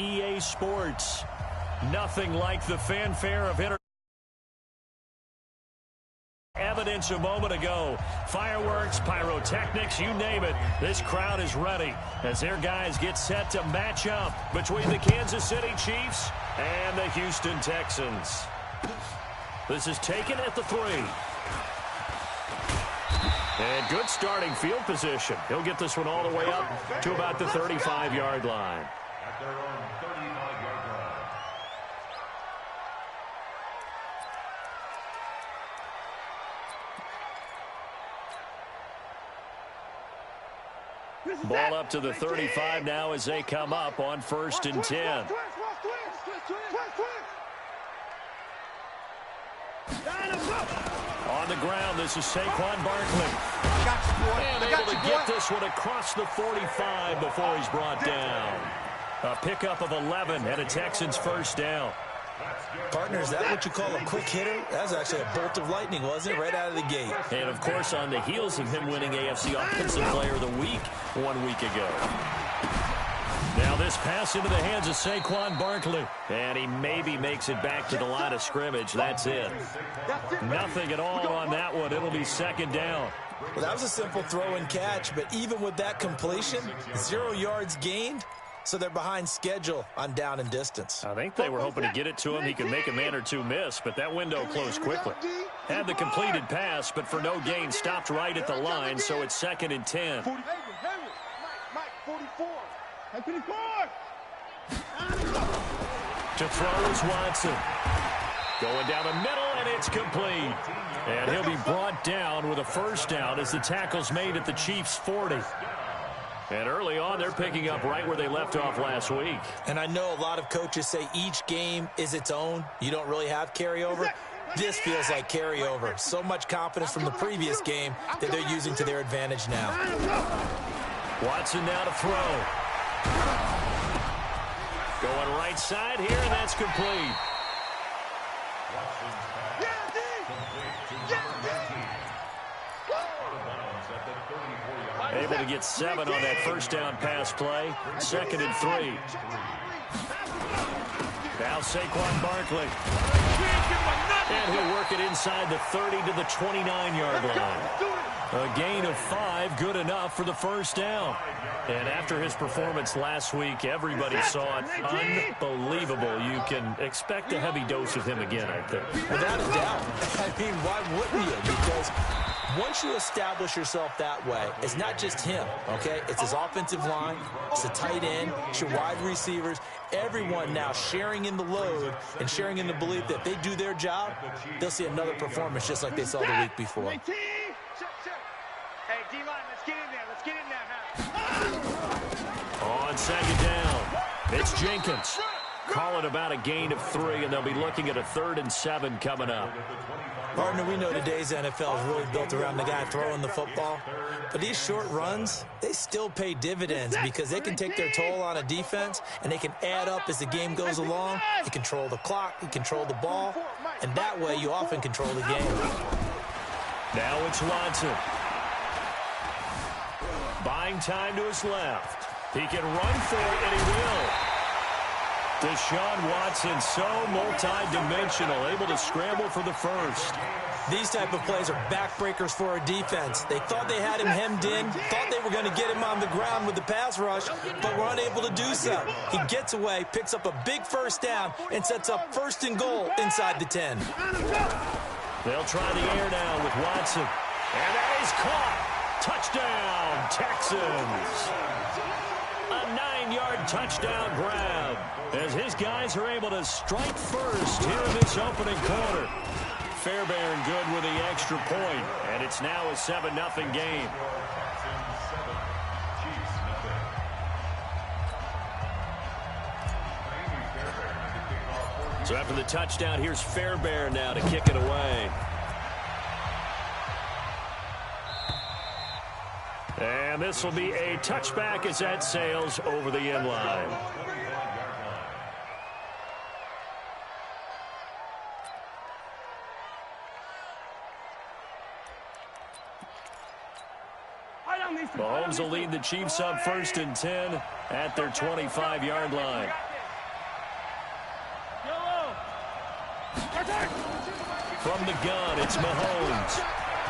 EA Sports. Nothing like the fanfare of evidence a moment ago. Fireworks, pyrotechnics, you name it. This crowd is ready as their guys get set to match up between the Kansas City Chiefs and the Houston Texans. This is taken at the 3. And good starting field position. He'll get this one all the way up to about the 35-yard line. At their own 35-yard line. Ball up to the 35 now as they come up on 1st and 10. On the ground, this is Saquon Barkley. And able to get this one across the 45 before he's brought down. A pickup of 11 and a Texans first down. Partner, is that what you call a quick hitter? That was actually a bolt of lightning, wasn't it? Right out of the gate. And, of course, on the heels of him winning AFC Offensive Player of the Week 1 week ago. Now this pass into the hands of Saquon Barkley. And he maybe makes it back to the line of scrimmage. That's it. Nothing at all on that one. It'll be 2nd down. Well, that was a simple throw and catch, but even with that completion, 0 yards gained. So they're behind schedule on down and distance. I think they were hoping to get it to him. He could make a man or two miss, but that window closed quickly. Had the completed pass, but for no gain, stopped right at the line, so it's 2nd and 10. Mike, 44. To throw is Watson. Going down the middle, and it's complete. And he'll be brought down with a first down as the tackle's made at the Chiefs' 40. And early on, they're picking up right where they left off last week. And I know a lot of coaches say each game is its own. You don't really have carryover. This feels like carryover. So much confidence from the previous game that they're using to their advantage now. Watson now to throw. Going right side here, and that's complete. Able to get 7 on that first down pass play. 2nd and 3. Now Saquon Barkley. And he'll work it inside the 30 to the 29-yard line. A gain of 5, good enough for the first down. And after his performance last week, everybody saw it. Unbelievable. You can expect a heavy dose of him again, I think. Without a doubt. I mean, why wouldn't you? Because once you establish yourself that way, it's not just him, okay? It's his offensive line, it's the tight end, it's your wide receivers, everyone now sharing in the load and sharing in the belief that if they do their job, they'll see another performance just like they saw the week before. Hey, D-line, let's get in there. Let's get in there. On 2nd down, it's Jenkins. Call it about a gain of 3, and they'll be looking at a 3rd and 7 coming up. Partner, we know today's NFL is really built around the guy throwing the football. But these short runs, they still pay dividends because they can take their toll on a defense, and they can add up as the game goes along. You control the clock, you control the ball, and that way you often control the game. Now it's Watson. Buying time to his left. He can run for it, and he will. Deshaun Watson, so multi-dimensional, able to scramble for the first. These type of plays are backbreakers for a defense. They thought they had him hemmed in, thought they were going to get him on the ground with the pass rush, but were unable to do so. He gets away, picks up a big first down, and sets up 1st and goal inside the 10. They'll try the air now with Watson. And that is caught. Touchdown, Texans. A 9-yard touchdown grab as his guys are able to strike first here in this opening quarter. Fairbairn good with the extra point, and it's now a 7-0 game. So after the touchdown, here's Fairbairn now to kick it away. And this will be a touchback as that sails over the end line. Mahomes will lead the Chiefs up 1st and 10 at their 25-yard line. From the gun, it's Mahomes.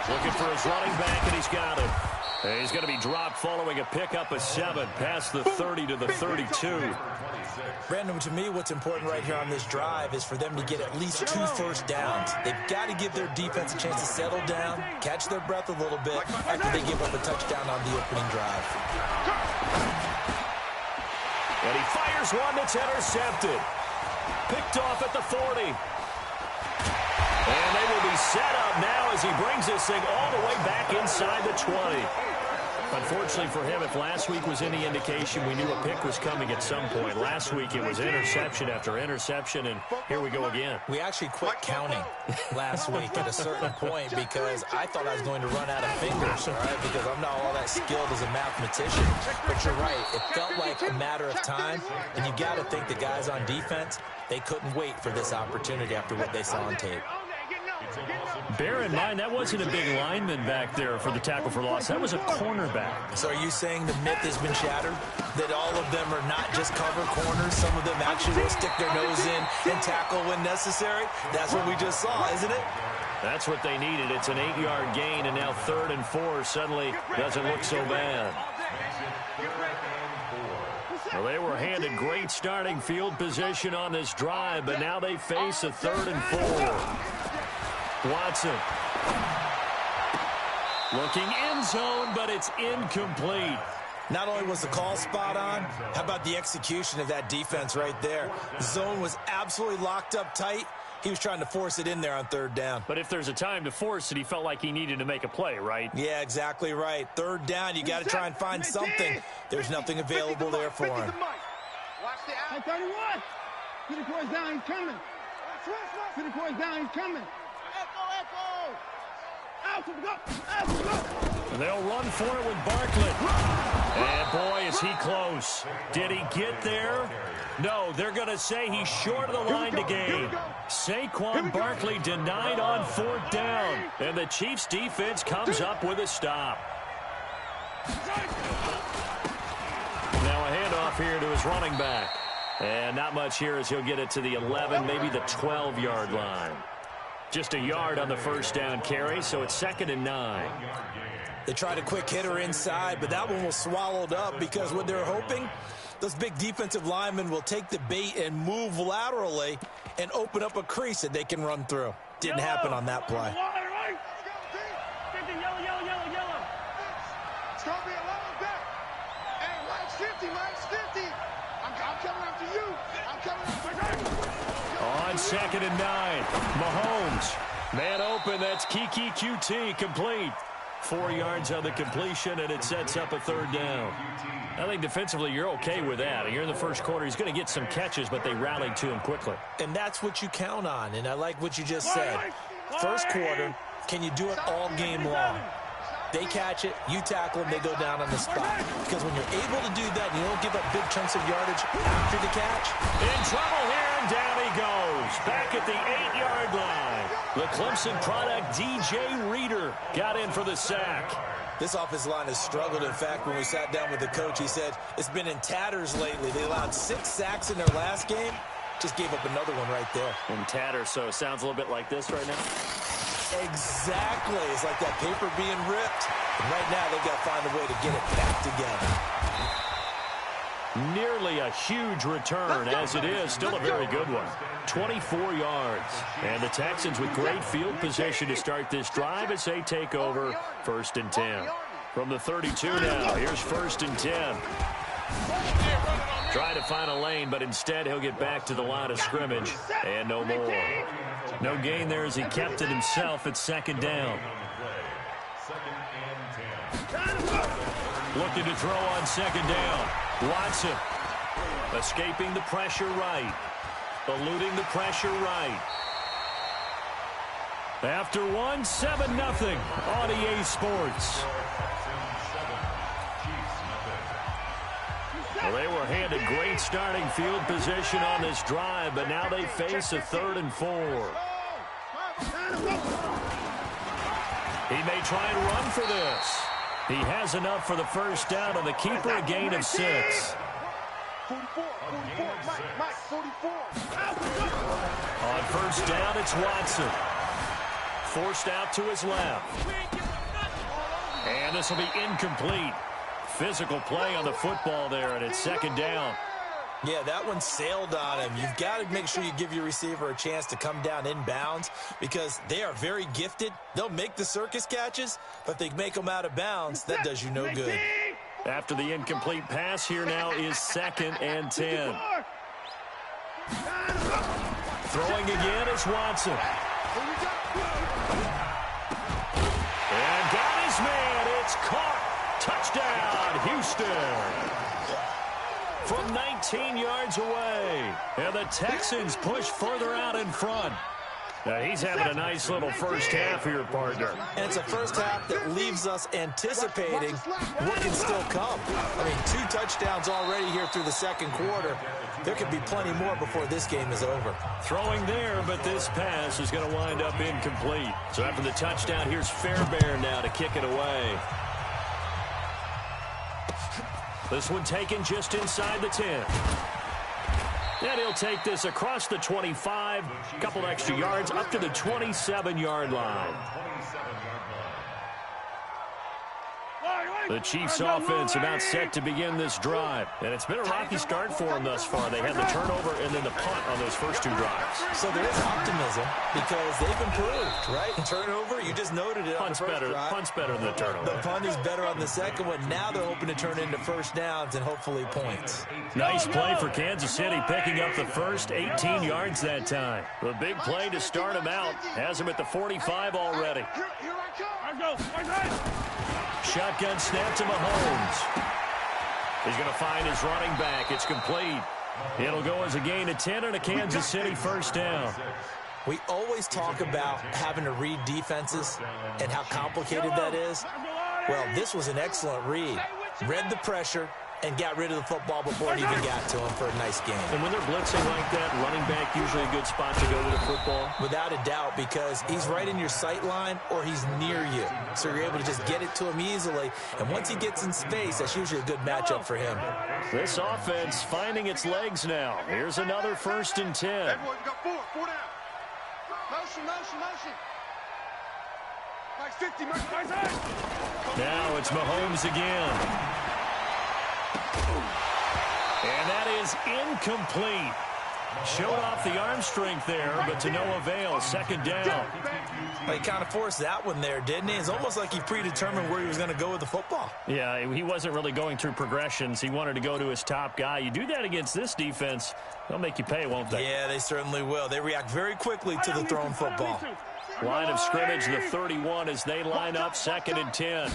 Looking for his running back, and he's got him. And he's going to be dropped following a pickup of 7 past the 30 to the 32. Brandon, to me, what's important right here on this drive is for them to get at least 2 first downs. They've got to give their defense a chance to settle down, catch their breath a little bit after they give up a touchdown on the opening drive. And he fires one that's intercepted. Picked off at the 40. And they will be set up now as he brings this thing all the way back inside the 20. Unfortunately for him, if last week was any indication, we knew a pick was coming at some point. Last week it was interception after interception, and here we go again. We actually quit counting last week at a certain point because I thought I was going to run out of fingers, all right, because I'm not all that skilled as a mathematician. But you're right. It felt like a matter of time, and you got to think the guys on defense, they couldn't wait for this opportunity after what they saw on tape. Bear in mind, that wasn't a big lineman back there for the tackle for loss. That was a cornerback. So are you saying the myth has been shattered? That all of them are not just cover corners? Some of them actually will stick their nose in and tackle when necessary? That's what we just saw, isn't it? That's what they needed. It's an 8-yard gain, and now 3rd and 4 suddenly doesn't look so bad. Well, they were handed great starting field position on this drive, but now they face a 3rd and 4. Watson. Looking end zone, but it's incomplete. Not only was the call spot on, how about the execution of that defense right there? The zone was absolutely locked up tight. He was trying to force it in there on 3rd down. But if there's a time to force it, he felt like he needed to make a play, right? Yeah, exactly right. 3rd down, you got to try and find something. There's nothing available there for him. Watch the out. 31. 54's down, he's coming. 54's down, he's coming. They'll run for it with Barkley. And boy, is he close. Did he get there? No, they're going to say he's short of the line to gain. Saquon Barkley denied on 4th down. And the Chiefs defense comes up with a stop. Now a handoff here to his running back. And not much here as he'll get it to the 11, maybe the 12-yard line. Just a yard on the first down carry, so it's 2nd and 9. They tried a quick hitter inside, but that one was swallowed up because what they're hoping, those big defensive linemen will take the bait and move laterally and open up a crease that they can run through. Didn't happen on that play. It's going to be a long back. Hey, Mike's 50, Mike's 50. I'm coming up to you. I'm coming up to you. On 2nd and 9, Mahomes. Man open, that's Kiki QT, complete. 4 yards on the completion, and it sets up a 3rd down. I think defensively you're okay with that. You're in the first quarter. He's going to get some catches, but they rallied to him quickly. And that's what you count on, and I like what you just said. First quarter, can you do it all game long? They catch it, you tackle them, they go down on the spot. Because when you're able to do that, and you don't give up big chunks of yardage after the catch. In trouble here, and down he goes. Back at the 8-yard line. The Clemson product, DJ Reader, got in for the sack. This offensive line has struggled. In fact, when we sat down with the coach, he said it's been in tatters lately. They allowed 6 sacks in their last game. Just gave up another one right there. In tatters, so it sounds a little bit like this right now. Exactly. It's like that paper being ripped. And right now, they've got to find a way to get it back together. Nearly a huge return, as it is. Still a very good one. 24 yards. And the Texans with great field position to start this drive as they take over 1st and 10. From the 32 now, here's 1st and 10. Trying to find a lane, but instead he'll get back to the line of scrimmage. And no more. No gain there as he kept it himself at 2nd down. Looking to throw on 2nd down. Watson escaping the pressure right. Eluding the pressure right. After one, 7-0 on EA Sports. Well, they were handed great starting field position on this drive, but now they face a 3rd and 4. He may try and run for this. He has enough for the first down, and the keeper a gain of 6. 44, Mike, 44. On first down, it's Watson. Forced out to his left. And this will be incomplete. Physical play on the football there, and it's second down. Yeah, that one sailed on him. You've got to make sure you give your receiver a chance to come down inbounds because they are very gifted. They'll make the circus catches, but if they make them out of bounds, that does you no good. After the incomplete pass, here now is 2nd and 10. Throwing again is Watson. And got his man. It's caught. Touchdown, Houston. From 19 yards away. And the Texans push further out in front. Now he's having a nice little first half here, partner. And it's a first half that leaves us anticipating what can still come. I mean, 2 touchdowns already here through the second quarter. There could be plenty more before this game is over. Throwing there, but this pass is going to wind up incomplete. So after the touchdown, here's Fairbairn now to kick it away. This one taken just inside the 10. And he'll take this across the 25, a couple extra yards, up to the 27-yard line. The Chiefs offense about set to begin this drive. And it's been a rocky start for them thus far. They had the turnover and then the punt on those first 2 drives. So there is optimism because they've improved, right? Turnover, you just noted it. Punt's better than the turnover. The punt is better on the second one. Now they're hoping to turn into first downs and hopefully points. Nice play for Kansas City, picking up the first 18 yards that time. The big play to start him out. Has him at the 45 already. Here I come. Shotgun snap to Mahomes. He's going to find his running back. It's complete. It'll go as a gain of 10 and a Kansas City first down. We always talk about having to read defenses and how complicated that is. Well, this was an excellent read. Read the pressure and got rid of the football before it even got to him for a nice game. And when they're blitzing like that, running back usually a good spot to go with the football? Without a doubt, because he's right in your sight line or he's near you. So you're able to just get it to him easily. And once he gets in space, that's usually a good matchup for him. This offense finding its legs now. Here's another 1st and 10. Everyone got 4 down. Motion. Like 50, Mike. Now it's Mahomes again. And that is incomplete. Showed off the arm strength there, but to no avail. Second down. He kind of forced that one there, didn't he? It's almost like he predetermined where he was going to go with the football. Yeah, he wasn't really going through progressions. He wanted to go to his top guy. You do that against this defense, they'll make you pay, won't they? Yeah, they certainly will. They react very quickly to the thrown football. Line of scrimmage, the 31 as they line up, 2nd and 10.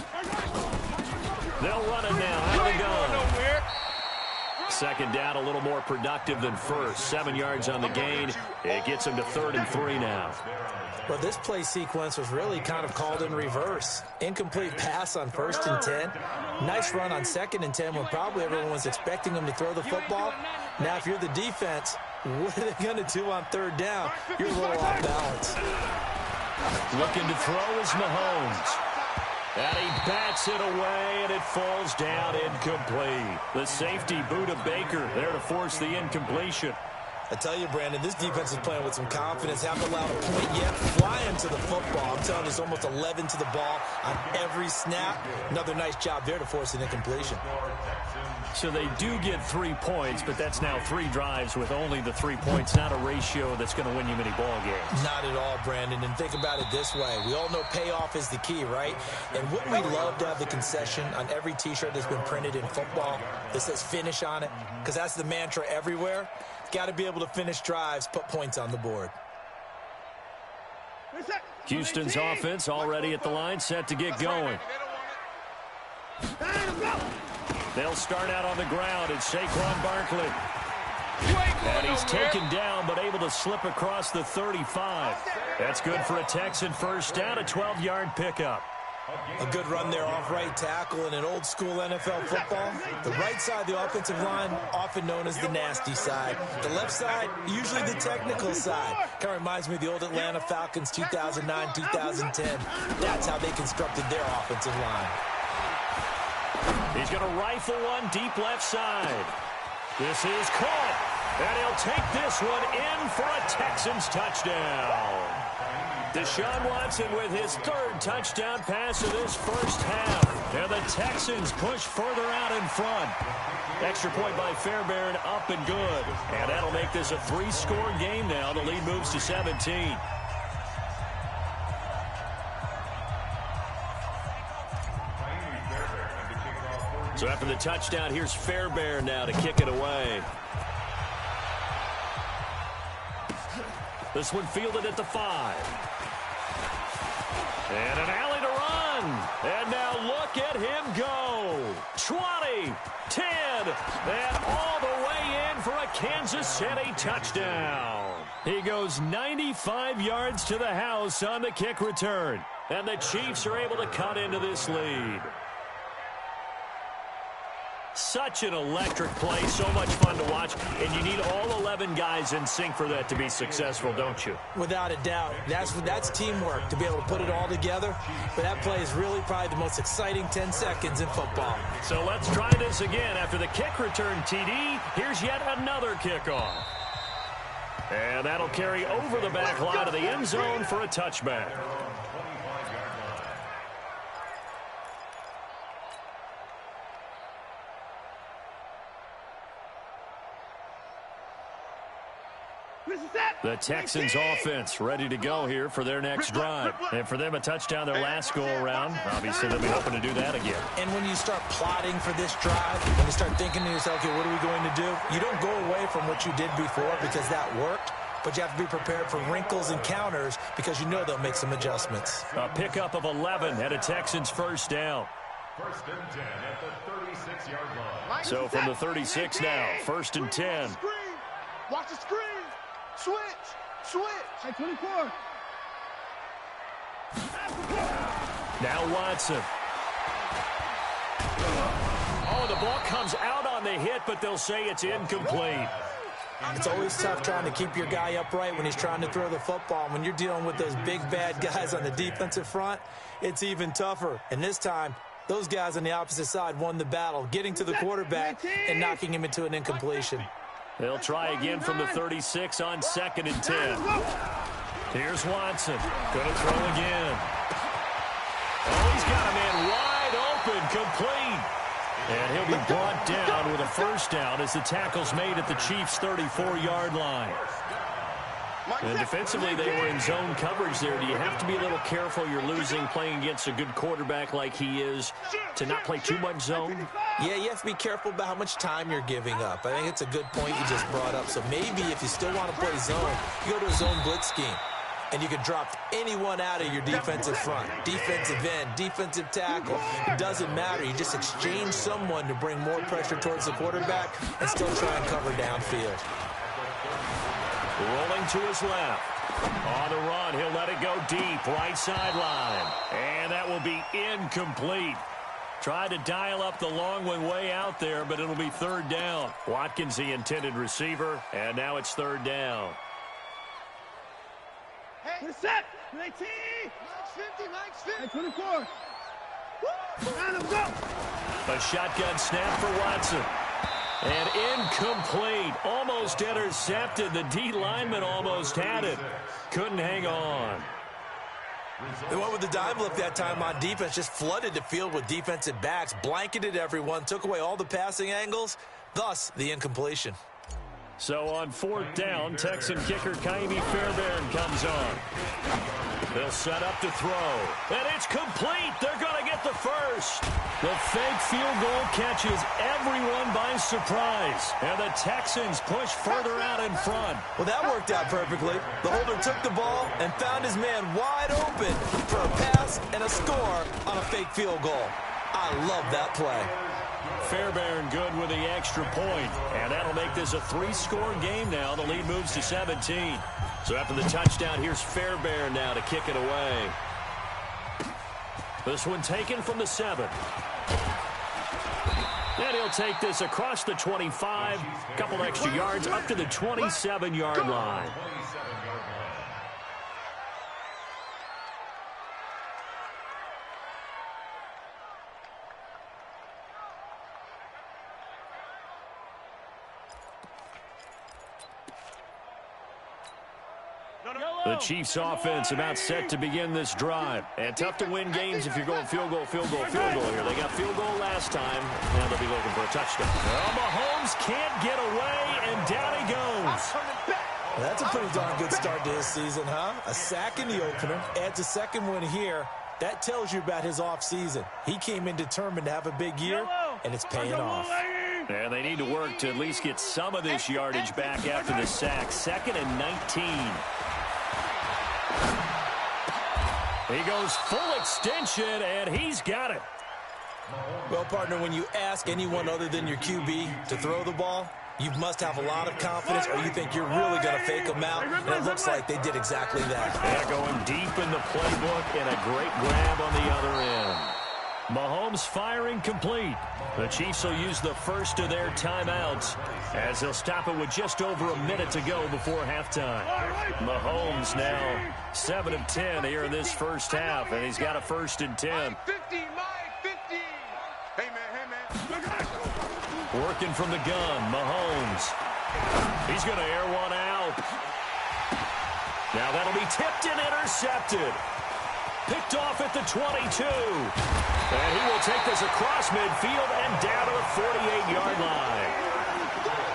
They'll run it now. Out of the gun. Second down, a little more productive than first. 7 yards on the gain. It gets him to 3rd and 3 now. Well, this play sequence was really kind of called in reverse. Incomplete pass on 1st and 10. Nice run on 2nd and 10 when probably everyone was expecting him to throw the football. Now, if you're the defense, what are they going to do on 3rd down? You're a little off balance. Looking to throw is Mahomes. And he bats it away, and it falls down incomplete. The safety, Buda Baker, there to force the incompletion. I tell you, Brandon, this defense is playing with some confidence. Haven't allowed a point yet. Flying to the football. I'm telling you, it's almost 11 to the ball on every snap. Another nice job there to force an incompletion. So they do get 3 points, but that's now 3 drives with only the 3 points. Not a ratio that's going to win you many ball games. Not at all, Brandon. And think about it this way. We all know payoff is the key, right? And wouldn't we love to have the concession on every T-shirt that's been printed in football that says finish on it? Because that's the mantra everywhere. Got to be able to finish drives, put points on the board. Houston's offense already at the line, set to get going. They'll start out on the ground. It's Saquon Barkley. And he's taken down, but able to slip across the 35. That's good for a Texan first down, a 12-yard pickup. A good run there off right tackle in an old-school NFL football. The right side of the offensive line, often known as the nasty side. The left side, usually the technical side. Kind of reminds me of the old Atlanta Falcons 2009, 2010. That's how they constructed their offensive line. He's going to rifle one deep left side. This is caught. And he'll take this one in for a Texans touchdown. Deshaun Watson with his third touchdown pass of this first half. And the Texans push further out in front. Extra point by Fairbairn, up and good. And that'll make this a three-score game now. The lead moves to 17. So after the touchdown, here's Fairbairn now to kick it away. This one fielded at the 5. And an alley to run. And now look at him go. 20, 10, and all the way in for a Kansas City touchdown. He goes 95 yards to the house on the kick return. And the Chiefs are able to cut into this lead. Such an electric play, so much fun to watch, and you need all 11 guys in sync for that to be successful, don't you? Without a doubt. That's teamwork, to be able to put it all together. But that play is really probably the most exciting 10 seconds in football. So let's try this again. After the kick return TD, here's yet another kickoff. And that'll carry over the back line of the end zone for a touchback. The Texans offense ready to go here for their next drive. And for them, a touchdown their last go-around. Obviously, they'll be hoping to do that again. And when you start plotting for this drive, when you start thinking to yourself, okay, what are we going to do? You don't go away from what you did before because that worked. But you have to be prepared for wrinkles and counters because you know they'll make some adjustments. A pickup of 11 at a Texans first down. First and 10 at the 36-yard line. So from the 36 now, first and 10. Watch the screen. Switch. Hey, 24. Now Watson. Oh, the ball comes out on the hit, but they'll say it's incomplete. It's always tough trying to keep your guy upright when he's trying to throw the football. When you're dealing with those big, bad guys on the defensive front, it's even tougher. And this time, those guys on the opposite side won the battle, getting to the quarterback and knocking him into an incompletion. They'll try again from the 36 on second and 10. Here's Watson. Going to throw again. Oh, he's got a man wide open, complete. And he'll be brought down with a first down as the tackle's made at the Chiefs' 34-yard line. And defensively, they were in zone coverage there. Do you have to be a little careful? You're losing playing against a good quarterback like he is to not play too much zone? Yeah, you have to be careful about how much time you're giving up. I think it's a good point you just brought up. So maybe if you still want to play zone, you go to a zone blitz scheme. And you can drop anyone out of your defensive front. Defensive end, defensive tackle. It doesn't matter. You just exchange someone to bring more pressure towards the quarterback and still try and cover downfield. Rolling to his left. On the run, he'll let it go deep, right sideline. And that will be incomplete. Tried to dial up the long one way out there, but it'll be third down. Watkins, the intended receiver, and now it's third down. We're set. 19. Mike's 50. Hey, 24. Line up, go. A shotgun snap for Watson. And incomplete. Almost intercepted. The D lineman almost had it. Couldn't hang on. They went with the dime look that time on defense. Just flooded the field with defensive backs. Blanketed everyone. Took away all the passing angles. Thus, the incompletion. So on fourth down, Texan kicker Kaimi Fairbairn comes on. They'll set up to throw. And it's complete. They're going to get the first. The fake field goal catches everyone by surprise. And the Texans push further out in front. Well, that worked out perfectly. The holder took the ball and found his man wide open for a pass and a score on a fake field goal. I love that play. Fairbairn good with the extra point. And that'll make this a three-score game now. The lead moves to 17. So after the touchdown, here's Fairbairn now to kick it away. This one taken from the 7. And he'll take this across the 25. Couple extra yards up to the 27-yard line. The Chiefs offense about set to begin this drive. And tough to win games if you're going field goal here. They got field goal last time. Now they'll be looking for a touchdown. Well, Mahomes can't get away, and down he goes. That's a pretty darn good start to his season, huh? A sack in the opener, adds a second one here. That tells you about his offseason. He came in determined to have a big year, and it's paying off. And they need to work to at least get some of this yardage back after the sack. 2nd and 19. He goes full extension, and he's got it. Well, partner, when you ask anyone other than your QB to throw the ball, you must have a lot of confidence, or you think you're really going to fake them out, and it looks like they did exactly that. Yeah, going deep in the playbook, and a great grab on the other end. Mahomes firing complete. The Chiefs will use the first of their timeouts as they'll stop it with just over a minute to go before halftime. Mahomes now 7 of 10 here in this first half, and he's got a 1st and 10. 50, my 50. Hey, man. Working from the gun, Mahomes. He's going to air one out. Now that'll be tipped and intercepted. Picked off at the 22. And he will take this across midfield and down to the 48-yard line.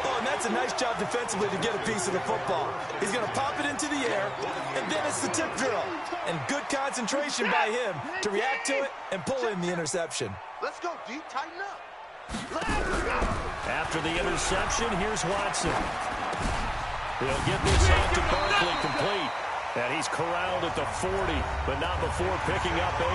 Oh, and that's a nice job defensively to get a piece of the football. He's going to pop it into the air, and then it's the tip drill. And good concentration by him to react to it and pull in the interception. Let's go, D. Tighten up. After the interception, here's Watson. He'll get this out to Barkley complete. And he's corralled at the 40, but not before picking up 8.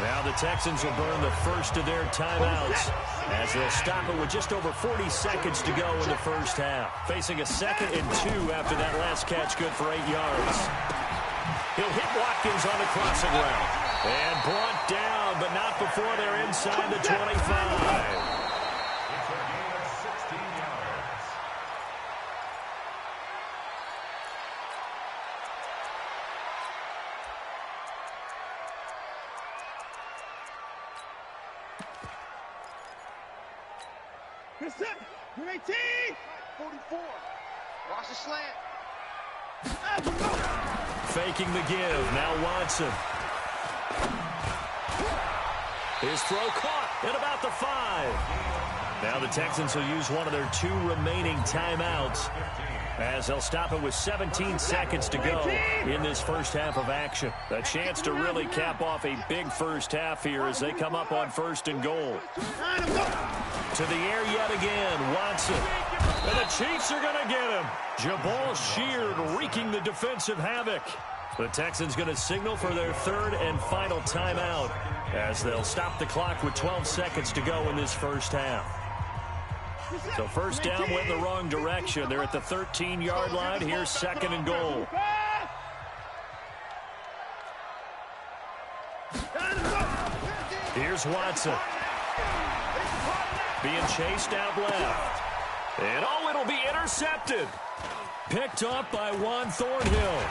Now the Texans will burn the first of their timeouts as they'll stop it with just over 40 seconds to go in the first half. Facing a 2nd and 2 after that last catch, good for 8 yards. He'll hit Watkins on the crossing route. And brought down, but not before they're inside the 25. Good set. You're 18. 44. Watch the slant. Faking the give. Now Watson. His throw caught at about the 5. Now the Texans will use one of their 2 remaining timeouts as they'll stop it with 17 seconds to go in this first half of action. A chance to really cap off a big first half here as they come up on 1st and goal. To the air yet again, Watson. And the Chiefs are going to get him. Jabal Sheard wreaking the defensive havoc. The Texans going to signal for their 3rd and final timeout as they'll stop the clock with 12 seconds to go in this first half. So first down went in the wrong direction. They're at the 13-yard line. Here's 2nd and goal. Here's Watson. Being chased out left. And oh, it'll be intercepted. Picked up by Juan Thornhill.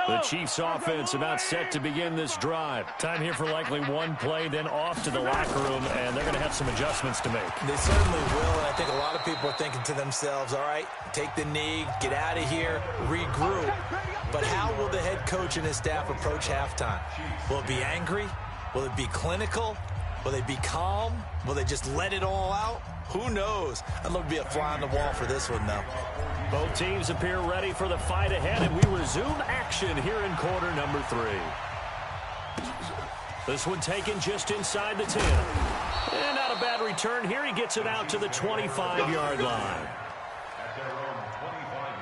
The Chiefs offense about set to begin this drive. Time here for likely one play, then off to the locker room, and they're going to have some adjustments to make. They certainly will, and I think a lot of people are thinking to themselves, all right, take the knee, get out of here, regroup. But how will the head coach and his staff approach halftime? Will it be angry? Will it be clinical? Will they be calm? Will they just let it all out? Who knows? I'd love to be a fly on the wall for this one, though. Both teams appear ready for the fight ahead, and we resume action here in quarter number 3. This one taken just inside the 10. And not a bad return here. He gets it out to the 25-yard line. At their own 25-yard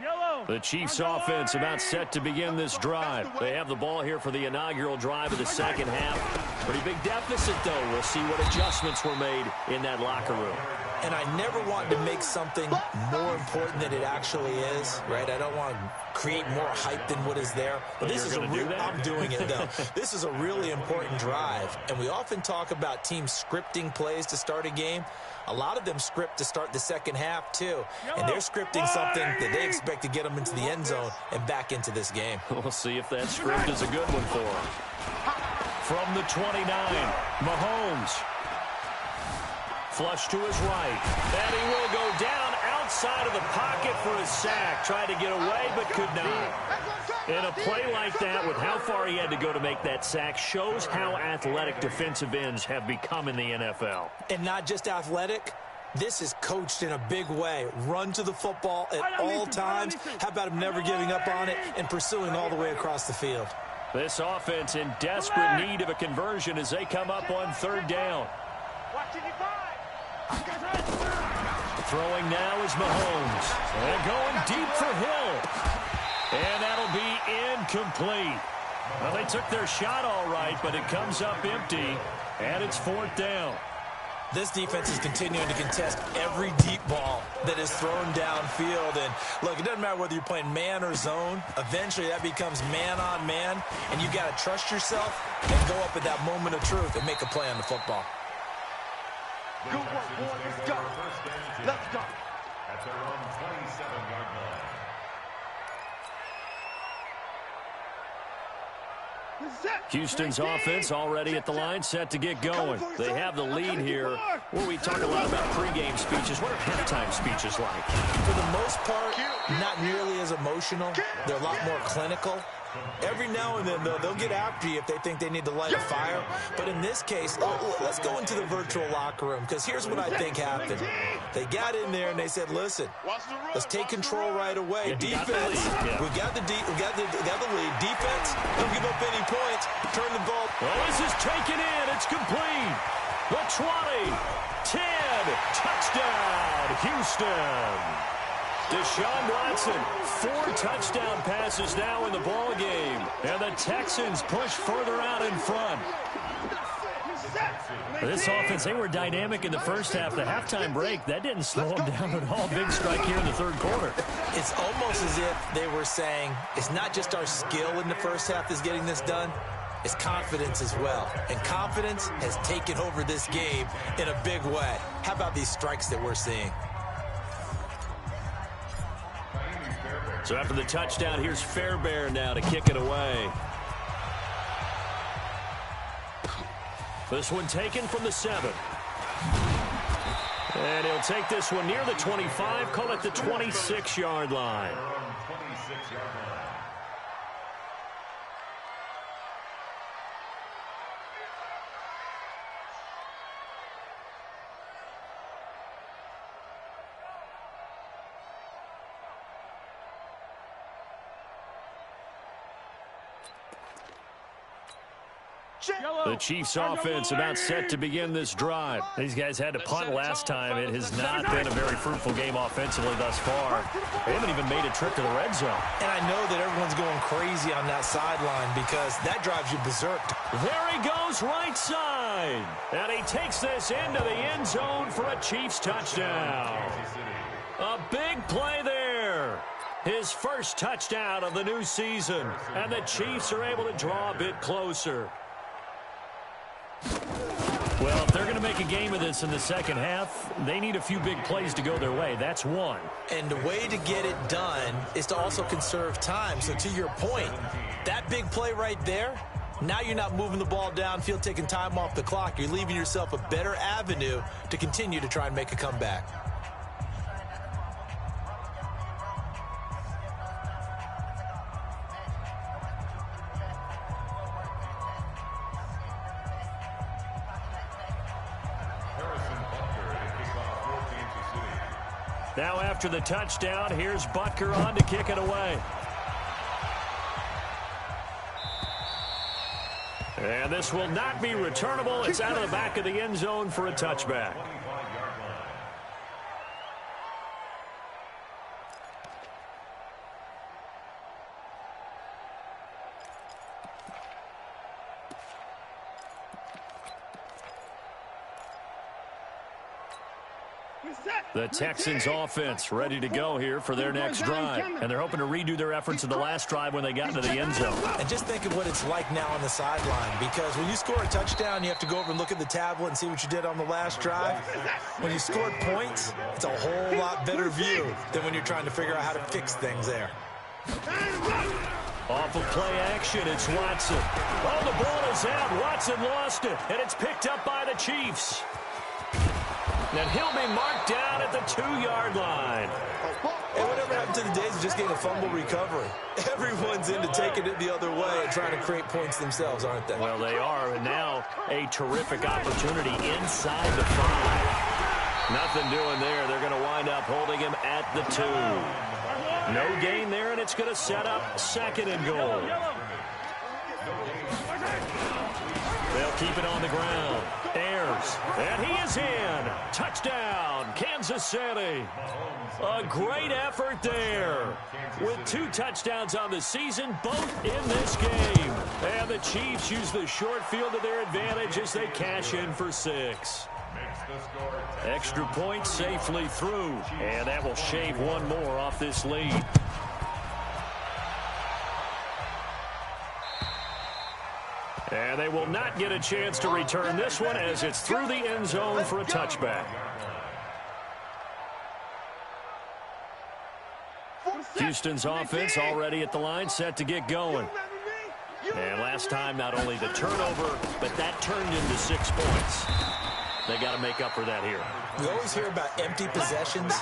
line. The Chiefs offense about set to begin this drive. They have the ball here for the inaugural drive of the second half. Pretty big deficit, though. We'll see what adjustments were made in that locker room. And I never want to make something more important than it actually is, right? I don't want to create more hype than what is there. But this is I'm doing it, though. This is a really important drive, and we often talk about teams scripting plays to start a game. A lot of them script to start the second half, too, and they're scripting something that they expect to get them into the end zone and back into this game. We'll see if that script is a good one for them. From the 29, Mahomes. Flush to his right, and he will go down outside of the pocket for a sack. Tried to get away, but could not. And a play like that, with how far he had to go to make that sack, shows how athletic defensive ends have become in the NFL. And not just athletic. This is coached in a big way. Run to the football at all times. How about him never giving up on it and pursuing all the way across the field? This offense in desperate need of a conversion as they come up on third down. Throwing now is Mahomes. And going deep for Hill. And that'll be incomplete. Well, they took their shot all right, but it comes up empty, and it's fourth down. This defense is continuing to contest every deep ball that is thrown downfield. And, look, it doesn't matter whether you're playing man or zone. Eventually, that becomes man-on-man, and you got to trust yourself and go up at that moment of truth and make a play on the football. Good work, boy. Let's go. Let's go. At their own 27-yard line. Houston's offense already at the line, set to get going. They have the lead here. Where we talk a lot about pregame speeches. What are halftime speeches like? For the most part, not nearly as emotional. They're a lot more clinical. Every now and then, though, they'll get after you if they think they need to light a fire. But in this case, let's go into the virtual locker room, because here's what I think happened. They got in there and they said, listen, let's take control right away. Defense, we got the lead. Defense, don't give up any points. Turn the ball. Well, this is taken in. It's complete. The 20, 10, touchdown, Houston. Deshaun Watson, 4 touchdown passes now in the ball game, and the Texans push further out in front. This offense, they were dynamic in the first half. The halftime break, that didn't slow them down at all. Big strike here in the third quarter. It's almost as if they were saying, it's not just our skill in the first half that's getting this done, it's confidence as well. And confidence has taken over this game in a big way. How about these strikes that we're seeing? So after the touchdown, here's Fairbairn now to kick it away. This one taken from the 7. And he'll take this one near the 25, call it the 26-yard line. 26-yard line. The Chiefs offense about set to begin this drive. These guys had to punt last time. It has not been a very fruitful game offensively thus far. They haven't even made a trip to the red zone. And I know that everyone's going crazy on that sideline because that drives you berserk. There he goes right side. And he takes this into the end zone for a Chiefs touchdown. A big play there. His first touchdown of the new season. And the Chiefs are able to draw a bit closer. Well, if they're going to make a game of this in the second half, they need a few big plays to go their way. That's one. And the way to get it done is to also conserve time. So to your point, that big play right there, now you're not moving the ball downfield, taking time off the clock. You're leaving yourself a better avenue to continue to try and make a comeback. Now after the touchdown, here's Butker on to kick it away. And this will not be returnable. It's out of the back of the end zone for a touchback. The Texans offense ready to go here for their next drive. And they're hoping to redo their efforts in the last drive when they got into the end zone. And just think of what it's like now on the sideline, because when you score a touchdown, you have to go over and look at the tablet and see what you did on the last drive. When you scored points, it's a whole lot better view than when you're trying to figure out how to fix things there. Off of play action, it's Watson. Oh, the ball is out. Watson lost it, and it's picked up by the Chiefs. And he'll be marked down at the 2-yard line. Hey, whatever happened to the days of just getting a fumble recovery? Everyone's into taking it the other way and trying to create points themselves, aren't they? Well, they are, and now a terrific opportunity inside the 5. Nothing doing there. They're going to wind up holding him at the 2. No gain there, and it's going to set up 2nd and goal. They'll keep it on the ground. Ayers, and he is in. Touchdown, Kansas City. A great effort there. With 2 touchdowns on the season, both in this game. And the Chiefs use the short field to their advantage as they cash in for 6. Extra point safely through, and that will shave one more off this lead. And they will not get a chance to return this one as it's through the end zone for a touchback. Houston's offense already at the line, set to get going. And last time, not only the turnover, but that turned into 6 points. They got to make up for that here. We always hear about empty possessions,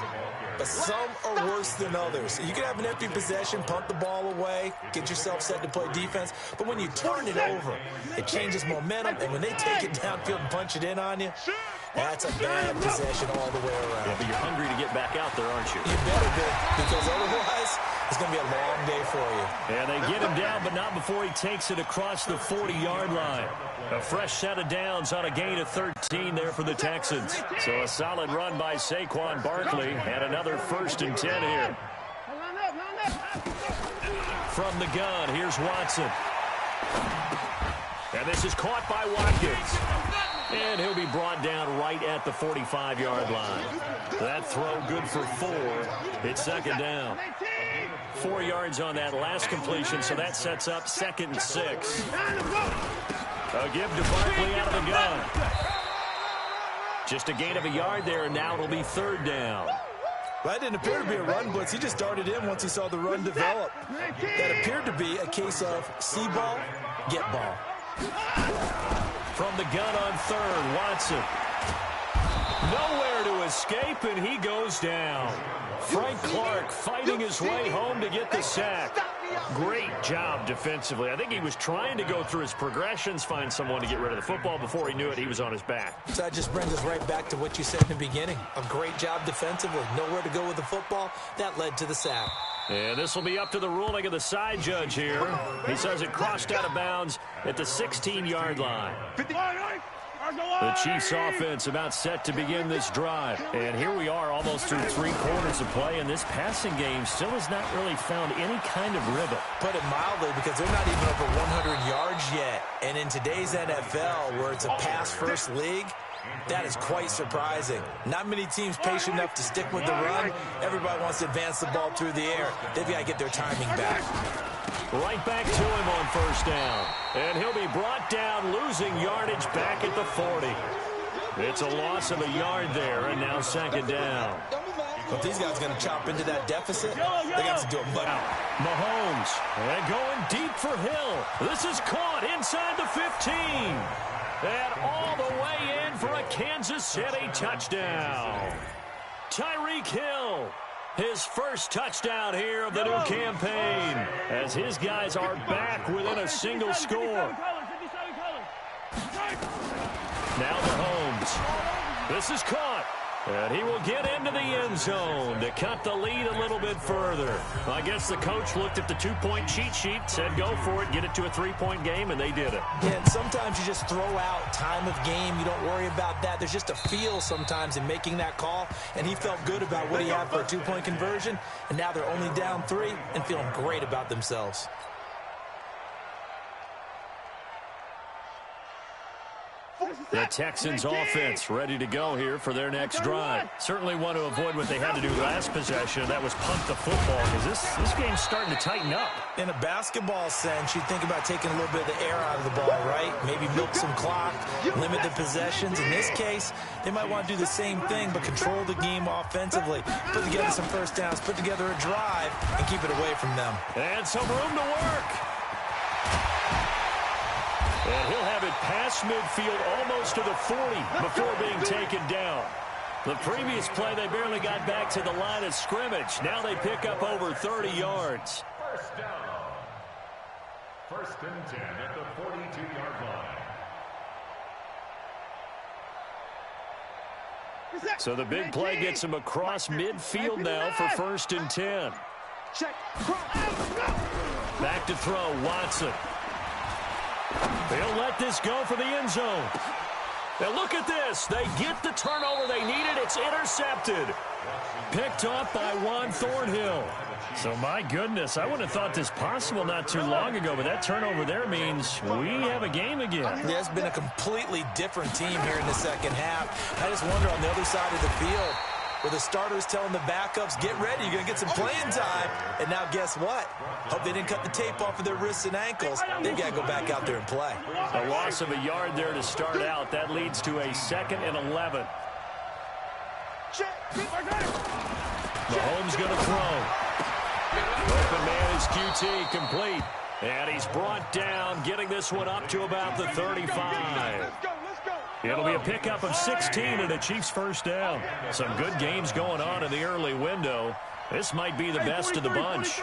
but some are worse than others. You can have an empty possession, punt the ball away, get yourself set to play defense, but when you turn it over, it changes momentum, and when they take it downfield and punch it in on you, that's a bad possession all the way around. Yeah, but you're hungry to get back out there, aren't you? You better be, because otherwise it's going to be a long day for you. And they get him down, but not before he takes it across the 40-yard line. A fresh set of downs on a gain of 13 there for the Texans. So a solid run by Saquon Barkley, and another 1st and 10 here. From the gun, here's Watson. And this is caught by Watkins. And he'll be brought down right at the 45-yard line. That throw good for 4. It's 2nd down. 4 yards on that last completion, so that sets up 2nd and 6. A give to Barkley out of the gun. Just a gain of a yard there, and now it'll be 3rd down. Well, that didn't appear to be a run blitz. He just darted in once he saw the run develop. That appeared to be a case of see ball, get ball. From the gun on 3rd, Watson. Nowhere to escape, and he goes down. Frank Clark fighting his way home to get the sack. Great job defensively. I think he was trying to go through his progressions, find someone to get rid of the football. Before he knew it, he was on his back. So that just brings us right back to what you said in the beginning. A great job defensively. Nowhere to go with the football. That led to the sack. And this will be up to the ruling of the side judge here. He says it crossed out of bounds at the 16-yard line. The Chiefs offense about set to begin this drive. And here we are almost through 3 quarters of play, and this passing game still has not really found any kind of rhythm. Put it mildly, because they're not even over 100 yards yet. And in today's NFL, where it's a pass-first league, that is quite surprising. Not many teams patient enough to stick with the run. Everybody wants to advance the ball through the air. They've got to get their timing back. Right back to him on 1st down. And he'll be brought down, losing yardage back at the 40. It's a loss of a yard there, and now 2nd down. If these guys are going to chop into that deficit, they got to do it much. Mahomes, and going deep for Hill. This is caught inside the 15. And all the way in for a Kansas City touchdown. Tyreek Hill, his first touchdown here of the new campaign, as his guys are back within a single score. Now Mahomes. This is caught. And he will get into the end zone to cut the lead a little bit further. I guess the coach looked at the 2-point cheat sheet, said go for it, get it to a 3-point game, and they did it. Yeah, and sometimes you just throw out time of game. You don't worry about that. There's just a feel sometimes in making that call, and he felt good about what he had for a 2-point conversion, and now they're only down 3 and feeling great about themselves. The Texans offense ready to go here for their next drive. Certainly want to avoid what they had to do last possession. That was punt the football, because this game's starting to tighten up. In a basketball sense, you think about taking a little bit of the air out of the ball, right? Maybe milk some clock, limit the possessions. In this case, they might want to do the same thing, but control the game offensively. Put together some first downs, put together a drive, and keep it away from them. And some room to work. And he'll have it past midfield almost to the 40 before being taken down. The previous play, they barely got back to the line of scrimmage. Now they pick up over 30 yards. First down. First and 10 at the 42-yard line. So the big play gets him across midfield now for first and 10. Back to throw, Watson. They'll let this go for the end zone. Now look at this. They get the turnover they needed. It's intercepted. Picked off by Juan Thornhill. So my goodness, I wouldn't have thought this possible not too long ago, but that turnover there means we have a game again. Yeah, it's been a completely different team here in the second half. I just wonder on the other side of the field, where the starters telling the backups, get ready, you're going to get some playing time. And now guess what? Hope they didn't cut the tape off of their wrists and ankles. They've got to go back out there and play. A loss of a yard there to start out. That leads to a 2nd and 11. Mahomes going to throw. Open man is QT, complete. And he's brought down, getting this one up to about the 35. It'll be a pickup of 16 and a Chiefs first down. Some good games going on in the early window. This might be the best of the bunch.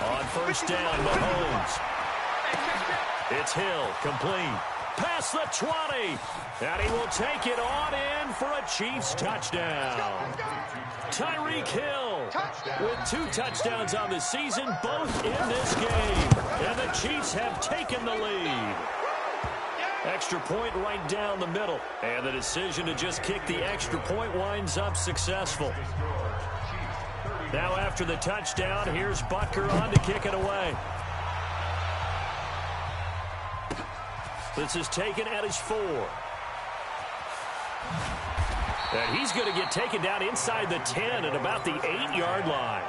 On first down, Mahomes. It's Hill, complete. Past the 20. And he will take it on in for a Chiefs touchdown. Tyreek Hill with 2 touchdowns on the season, both in this game. And the Chiefs have taken the lead. Extra point right down the middle. And the decision to just kick the extra point winds up successful. Now after the touchdown, here's Butker on to kick it away. This is taken at his 4. And he's going to get taken down inside the 10 at about the 8-yard line.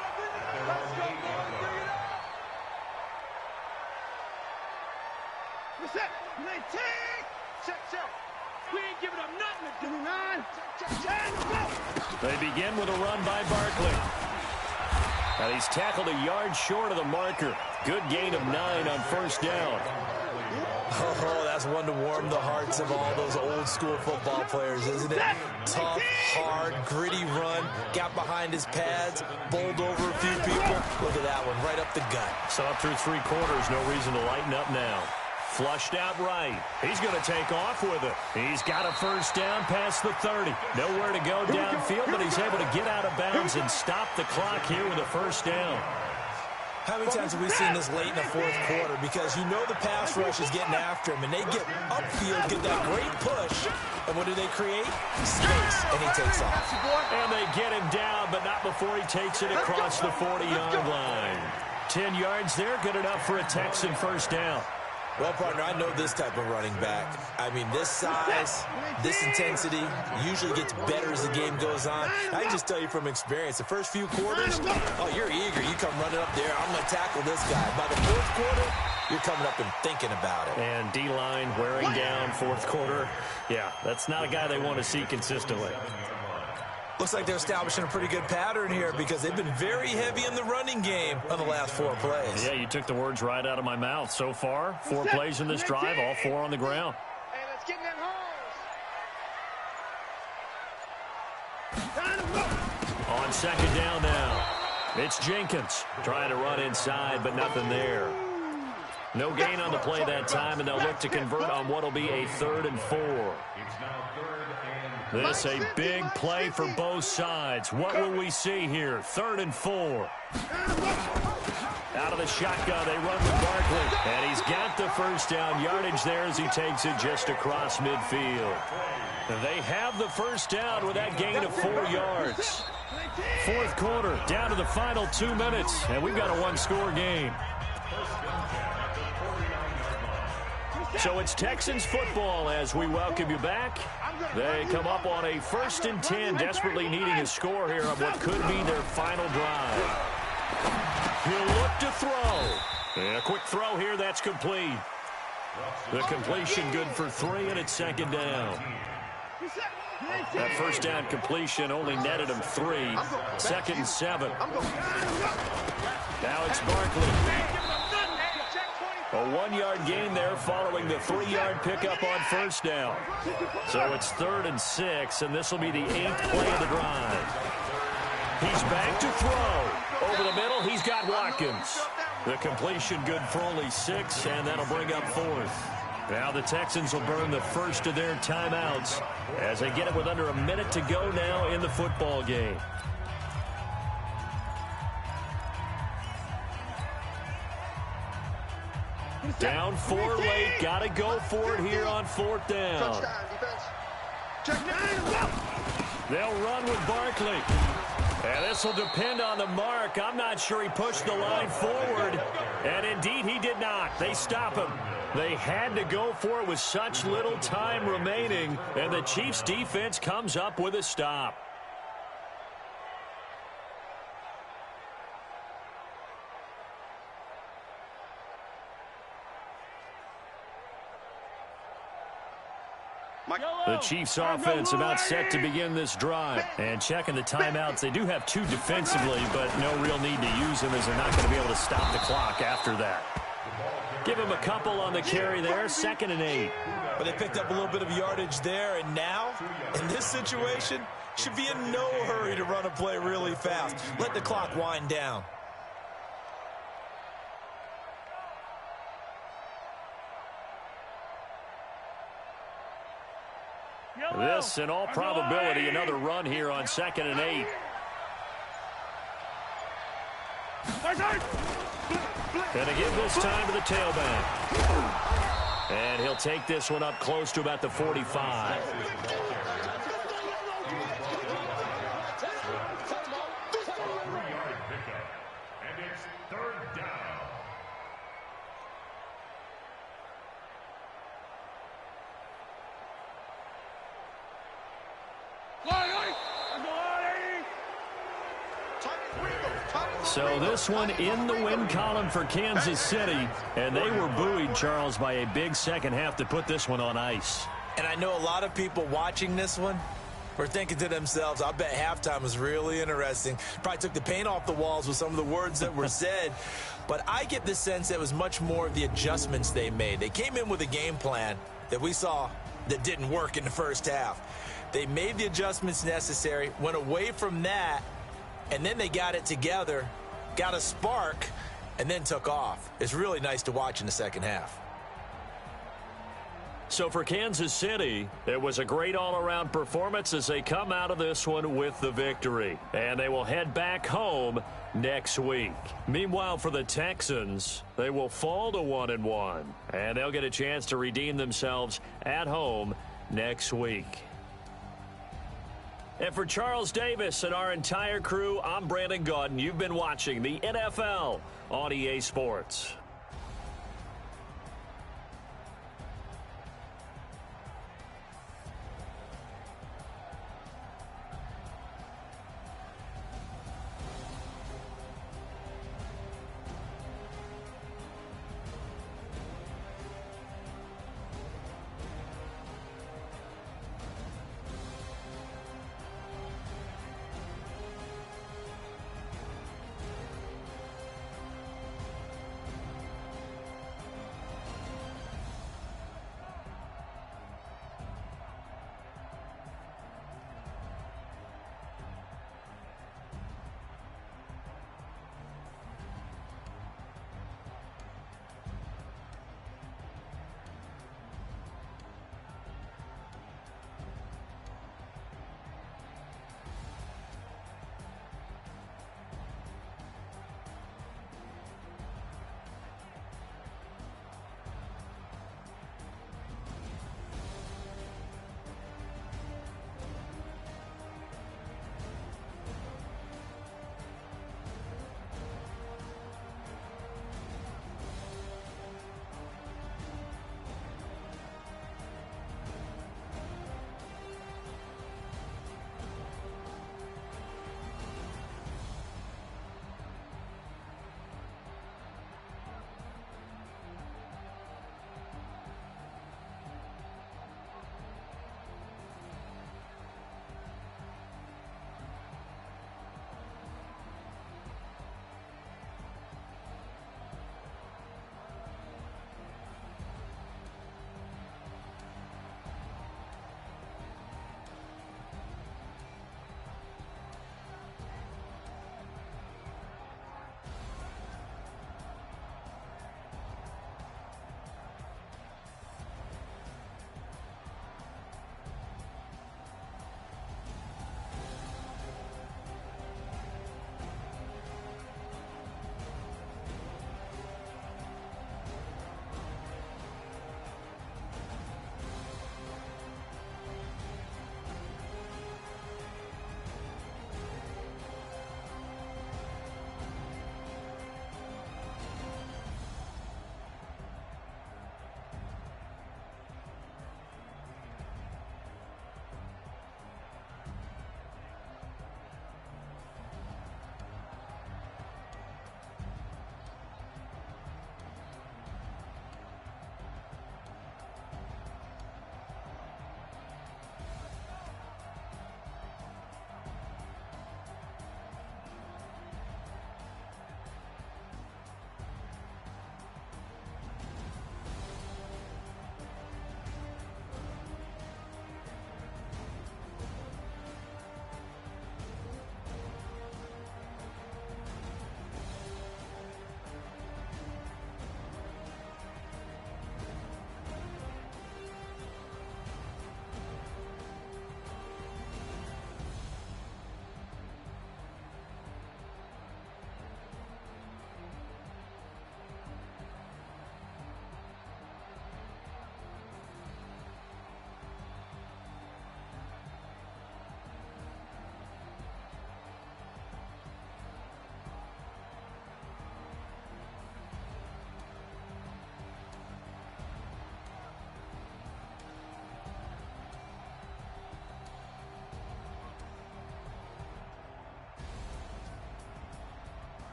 They begin with a run by Barkley. And he's tackled a yard short of the marker. Good gain of 9 on first down. Oh, that's one to warm the hearts of all those old school football players, isn't it? Tough, hard, gritty run. Got behind his pads, bowled over a few people. Look at that one, right up the gut. Saw through 3 quarters, no reason to lighten up now. Flushed out right. He's going to take off with it. He's got a first down past the 30. Nowhere to go downfield, but he's able to get out of bounds and stop the clock here with a first down. How many times have we seen this late in the fourth quarter? Because you know the pass rush is getting after him, and they get upfield, get that great push, and what do they create? Space, and he takes off. And they get him down, but not before he takes it across the 40-yard line. 10 yards there, good enough for a Texan first down. Well, partner, I know this type of running back. I mean, this size, this intensity usually gets better as the game goes on. I can just tell you from experience, the first few quarters, oh, you're eager. You come running up there, I'm going to tackle this guy. By the fourth quarter, you're coming up and thinking about it. And D-line wearing down fourth quarter. Yeah, that's not a guy they want to see consistently. Looks like they're establishing a pretty good pattern here because they've been very heavy in the running game on the last 4 plays. Yeah, you took the words right out of my mouth. So far, 4 plays in this drive, all 4 on the ground. Hey, let's get in that hole. On second down now, it's Jenkins trying to run inside, but nothing there. No gain on the play that time, and they'll look to convert on what will be a 3rd and 4. This a big play for both sides. What will we see here? 3rd and 4. Out of the shotgun, they run with Barkley. And he's got the first down yardage there as he takes it just across midfield. They have the first down with that gain of 4 yards. Fourth quarter, down to the final 2 minutes, and we've got a 1-score game. So it's Texans football as we welcome you back. They come up on a 1st and 10, desperately needing a score here on what could be their final drive. He'll look to throw. And a quick throw here, that's complete. The completion good for 3, and it's 2nd down. That 1st down completion only netted him 3. 2nd and 7. Now it's Barkley. A 1-yard gain there following the 3-yard pickup on 1st down. So it's 3rd and 6, and this will be the 8th play of the drive. He's back to throw. Over the middle, he's got Watkins. The completion good for only 6, and that'll bring up 4th. Now the Texans will burn the first of their timeouts as they get it with under a minute to go now in the football game. Down 4 late. Got to go for it here on 4th down. They'll run with Barkley. And this will depend on the mark. I'm not sure he pushed the line forward. And indeed, he did not. They stop him. They had to go for it with such little time remaining. And the Chiefs' defense comes up with a stop. The Chiefs offense about set to begin this drive. And checking the timeouts, they do have 2 defensively, but no real need to use them as they're not going to be able to stop the clock after that. Give them a couple on the carry there, 2nd and 8. But they picked up a little bit of yardage there, and now, in this situation, should be in no hurry to run a play really fast. Let the clock wind down. This, in all probability, another run here on 2nd and 8. Gonna give this time to the tailback. And he'll take this one up close to about the 45. And it's 3rd down. So this one in the win column for Kansas City. And they were buoyed, Charles, by a big second half to put this one on ice. And I know a lot of people watching this one were thinking to themselves, I bet halftime was really interesting. Probably took the paint off the walls with some of the words that were said. But I get the sense that it was much more of the adjustments they made. They came in with a game plan that we saw that didn't work in the first half. They made the adjustments necessary, went away from that, and then they got it together, got a spark, and then took off. It's really nice to watch in the second half. So for Kansas City, it was a great all-around performance as they come out of this one with the victory. And they will head back home next week. Meanwhile, for the Texans, they will fall to 1-1. And they'll get a chance to redeem themselves at home next week. And for Charles Davis and our entire crew, I'm Brandon Gaudin. You've been watching the NFL on EA Sports.